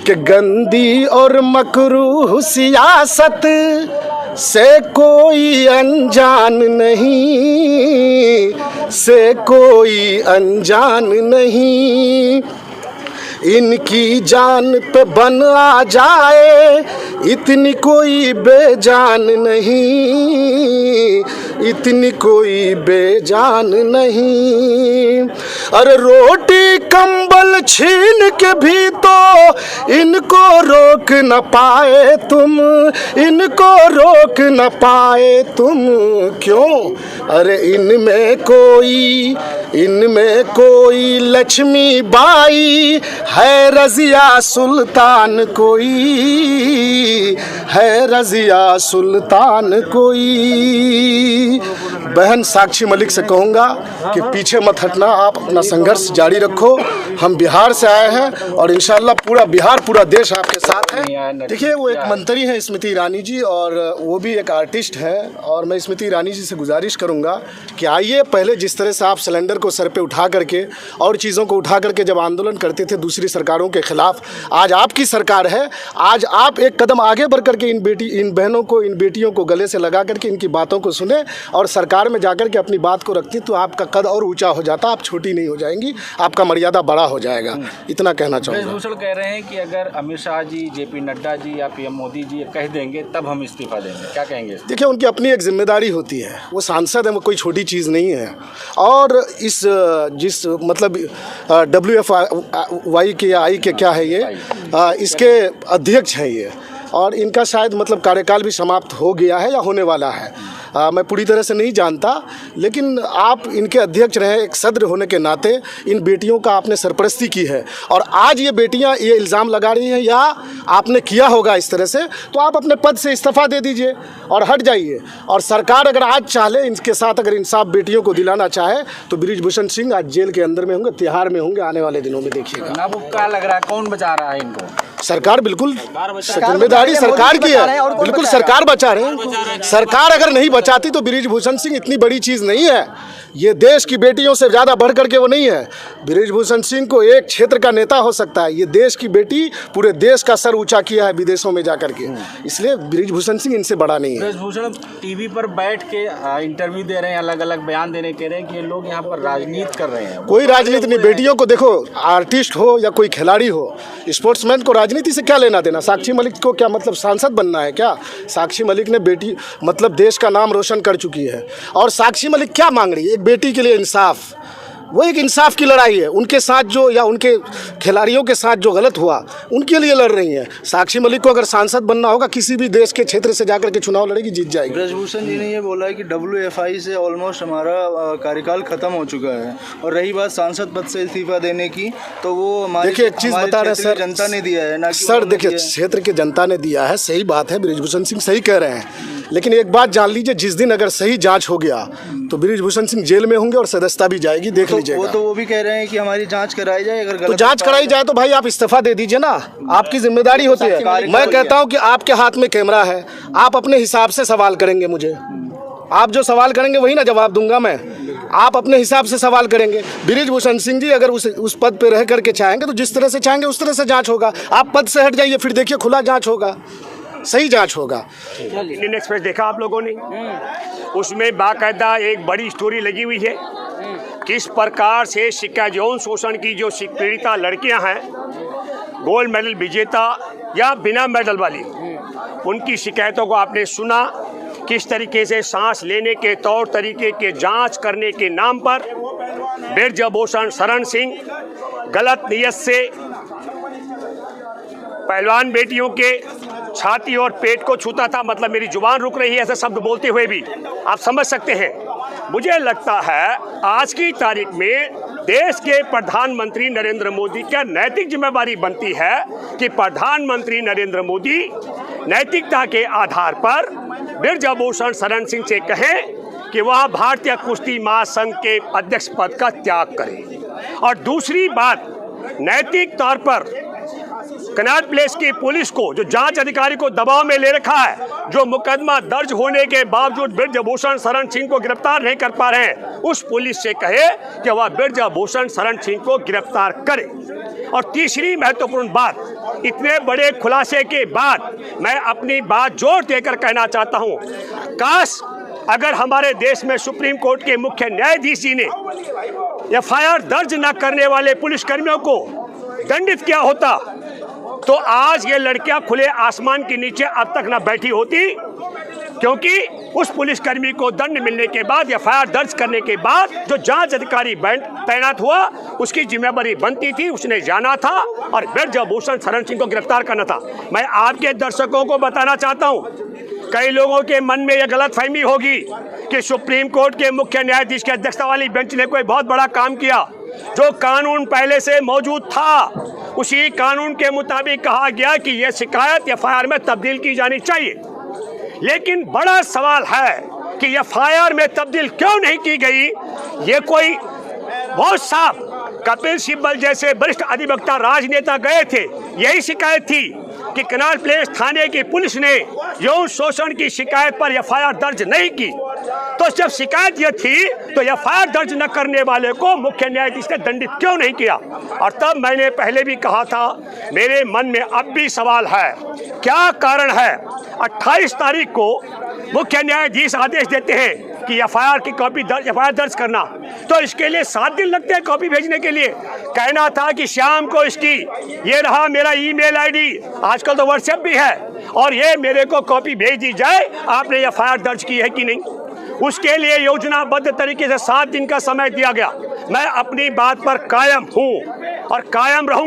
कि गंदी और मकरूह सियासत से कोई अनजान नहीं, से कोई अनजान नहीं। इनकी जान पे बन आ जाए इतनी कोई बेजान नहीं, इतनी कोई बेजान नहीं। अरे रोटी कंबल छीन के भी तो इनको रोक न पाए तुम, इनको रोक न पाए तुम। क्यों? अरे इनमें कोई लक्ष्मी बाई है, रज़िया सुल्तान कोई है, रज़िया सुल्तान कोई। बहन साक्षी मलिक से कहूँगा कि पीछे मत हटना, आप अपना संघर्ष जारी रखो। हम बिहार से आए हैं और इंशाल्लाह पूरा बिहार, पूरा देश आपके साथ है। देखिए, वो एक मंत्री हैं स्मृति ईरानी जी, और वो भी एक आर्टिस्ट है। और मैं स्मृति ईरानी जी से गुजारिश करूँगा कि आइए, पहले जिस तरह से आप सिलेंडर को सर पे उठा करके और चीज़ों को उठा करके जब आंदोलन करते थे दूसरी सरकारों के खिलाफ, आज आपकी सरकार है, आज आप एक कदम आगे बढ़ करके इन बहनों को, इन बेटियों को गले से लगा करके इनकी बातों को सुने और सरकार में जाकर के अपनी बात को रखती, तो आपका कद और ऊंचा हो जाता, आप छोटी नहीं हो जाएंगी, आपका मर्यादा बड़ा हो जाएगा। इतना कहना चाहूँगा। भूषण कह रहे हैं कि अगर अमित शाह जी, जेपी नड्डा जी या पीएम मोदी जी कह देंगे तब हम इस्तीफा देंगे, क्या कहेंगे? देखिए, उनकी अपनी एक जिम्मेदारी होती है, वो सांसद है, वो कोई छोटी चीज़ नहीं है। और जिस मतलब WFI के आई के क्या है ये, इसके अध्यक्ष हैं ये, और इनका शायद मतलब कार्यकाल भी समाप्त हो गया है या होने वाला है, मैं पूरी तरह से नहीं जानता। लेकिन आप इनके अध्यक्ष रहे, एक सदर होने के नाते इन बेटियों का आपने सरपरस्ती की है, और आज ये बेटियां ये इल्ज़ाम लगा रही हैं या आपने किया होगा इस तरह से, तो आप अपने पद से इस्तीफा दे दीजिए और हट जाइए। और सरकार अगर आज चाहे, इनके साथ अगर इंसाफ बेटियों को दिलाना चाहे, तो बृजभूषण सिंह आज जेल के अंदर में होंगे, तिहाड़ में होंगे आने वाले दिनों में, देखिएगा। आपको क्या लग रहा है, कौन बचा रहा है इनको? सरकार, बिल्कुल जिम्मेदारी सरकार की है, बिल्कुल सरकार बचा रहे हैं। सरकार अगर नहीं बचाती तो बृजभूषण सिंह इतनी बड़ी चीज़ नहीं है, ये देश की बेटियों से ज़्यादा बढ़ करके वो नहीं है। बृजभूषण सिंह को एक क्षेत्र का नेता हो सकता है, ये देश की बेटी पूरे देश का सर ऊंचा किया है विदेशों में जाकर के, इसलिए बृजभूषण सिंह इनसे बड़ा नहीं है। बृजभूषण टीवी पर बैठ के इंटरव्यू दे रहे हैं, अलग अलग बयान देने कह रहे हैं कि ये लोग यहाँ पर राजनीति कर रहे हैं। कोई राजनीति नहीं, बेटियों को देखो, आर्टिस्ट हो या कोई खिलाड़ी हो, स्पोर्ट्समैन को राजनीति से क्या लेना देना? साक्षी मलिक को क्या मतलब सांसद बनना है क्या? साक्षी मलिक ने बेटी मतलब देश का नाम रोशन कर चुकी है, और साक्षी मलिक क्या मांग रही है? एक बेटी के लिए इंसाफ, वो एक इंसाफ की लड़ाई है। उनके साथ जो, या उनके खिलाड़ियों के साथ जो गलत हुआ, उनके लिए लड़ रही हैं। साक्षी मलिक को अगर सांसद बनना होगा, किसी भी देश के क्षेत्र से जाकर के चुनाव लड़ेगी, जीत जाएगी। बृजभूषण जी ने ये बोला है कि WFI से ऑलमोस्ट हमारा कार्यकाल खत्म हो चुका है, और रही बात सांसद पद से इस्तीफा देने की, तो वो हमारे, देखिए, एक चीज़ बता रहे हैं सर, जनता ने दिया है ना सर। देखिए, क्षेत्र के जनता ने दिया है, सही बात है, बृजभूषण सिंह सही कह रहे हैं, लेकिन एक बात जान लीजिए, जिस दिन अगर सही जांच हो गया तो बृजभूषण सिंह जेल में होंगे और सदस्यता भी जाएगी, देख लीजिएगा। वो भी कह रहे हैं कि हमारी जांच कराई जाए, अगर तो जांच कराई जाए तो भाई आप इस्तीफा दे दीजिए ना, आपकी जिम्मेदारी होती है। मैं कहता हूं कि आपके हाथ में कैमरा है, आप अपने हिसाब से सवाल करेंगे मुझे, आप जो सवाल करेंगे वही ना जवाब दूंगा मैं, आप अपने हिसाब से सवाल करेंगे। बृजभूषण सिंह जी अगर उस पद पे रह करके चाहेंगे तो जिस तरह से चाहेंगे उस तरह से जांच होगा। आप पद से हट जाइए, फिर देखिए खुला जांच होगा, सही जांच होगा। इंडियन एक्सप्रेस देखा आप लोगों ने, उसमें बाकायदा एक बड़ी स्टोरी लगी हुई है, किस प्रकार से शिक्षा यौन शोषण की जो पीड़िता लड़कियां हैं, गोल्ड मेडल विजेता या बिना मेडल वाली, उनकी शिकायतों को आपने सुना। किस तरीके से सांस लेने के तौर तरीके के जांच करने के नाम पर बृजभूषण शरण सिंह गलत नीयत से पहलवान बेटियों के छाती और पेट को छूता था, मतलब मेरी जुबान रुक रही है ऐसे शब्द बोलते हुए भी, आप समझ सकते हैं। मुझे लगता है आज की तारीख में देश के प्रधानमंत्री नरेंद्र मोदी का नैतिक जिम्मेदारी बनती है कि प्रधानमंत्री नरेंद्र मोदी नैतिकता के आधार पर बृजभूषण शरण सिंह से कहें कि वह भारतीय कुश्ती महासंघ के अध्यक्ष पद का त्याग करें। और दूसरी बात, नैतिक तौर पर कनॉट प्लेस की पुलिस को, जो जांच अधिकारी को दबाव में ले रखा है, जो मुकदमा दर्ज होने के बावजूद ब्रजभूषण शरण सिंह को गिरफ्तार नहीं कर पा रहे हैं, उस पुलिस से कहे कि वह ब्रजभूषण शरण सिंह को गिरफ्तार करे। और तीसरी महत्वपूर्ण बात, इतने बड़े खुलासे के बाद मैं अपनी बात जोर देकर कहना चाहता हूं, काश अगर हमारे देश में सुप्रीम कोर्ट के मुख्य न्यायाधीश जी ने एफआईआर दर्ज न करने वाले पुलिसकर्मियों को दंडित किया होता तो आज ये लड़कियां खुले आसमान के नीचे अब तक न बैठी होती, क्योंकि उस पुलिसकर्मी को दंड मिलने के बाद, एफआईआर दर्ज करने के बाद जो जांच अधिकारी तैनात हुआ, उसकी जिम्मेदारी बनती थी, उसने जाना था और ब्रजभूषण शरण सिंह को गिरफ्तार करना था। मैं आपके दर्शकों को बताना चाहता हूं, कई लोगों के मन में यह गलतफहमी होगी कि सुप्रीम कोर्ट के मुख्य न्यायाधीश की अध्यक्षता वाली बेंच ने कोई बहुत बड़ा काम किया। जो कानून पहले से मौजूद था, उसी कानून के मुताबिक कहा गया कि यह शिकायत एफआईआर में तब्दील की जानी चाहिए। लेकिन बड़ा सवाल है कि एफआईआर में तब्दील क्यों नहीं की गई। ये कोई बहुत साफ, कपिल सिब्बल जैसे वरिष्ठ अधिवक्ता राजनेता गए थे, यही शिकायत थी कि कनॉट प्लेस थाने की पुलिस ने यौन शोषण की शिकायत पर एफआईआर दर्ज नहीं की। तो जब शिकायत यह थी तो एफआईआर दर्ज न करने वाले को मुख्य न्यायाधीश ने दंडित क्यों नहीं किया। और तब मैंने पहले भी कहा था, मेरे मन में अब भी सवाल है, क्या कारण है 28 तारीख को मुख्य न्यायाधीश आदेश देते हैं कि एफआईआर की कॉपी एफआईआर दर्ज करना, तो इसके लिए 7 दिन लगते हैं कॉपी भेजने के लिए। कहना था कि शाम को इसकी, ये रहा मेरा ईमेल आईडी, आजकल तो व्हाट्सएप भी है, और ये मेरे को कॉपी भेज दी जाए, आपने एफआईआर दर्ज की है कि नहीं। उसके लिए योजनाबद्ध तरीके से 7 दिन का समय दिया गया। मैं अपनी बात पर कायम हूँ और कायम रहूँगा।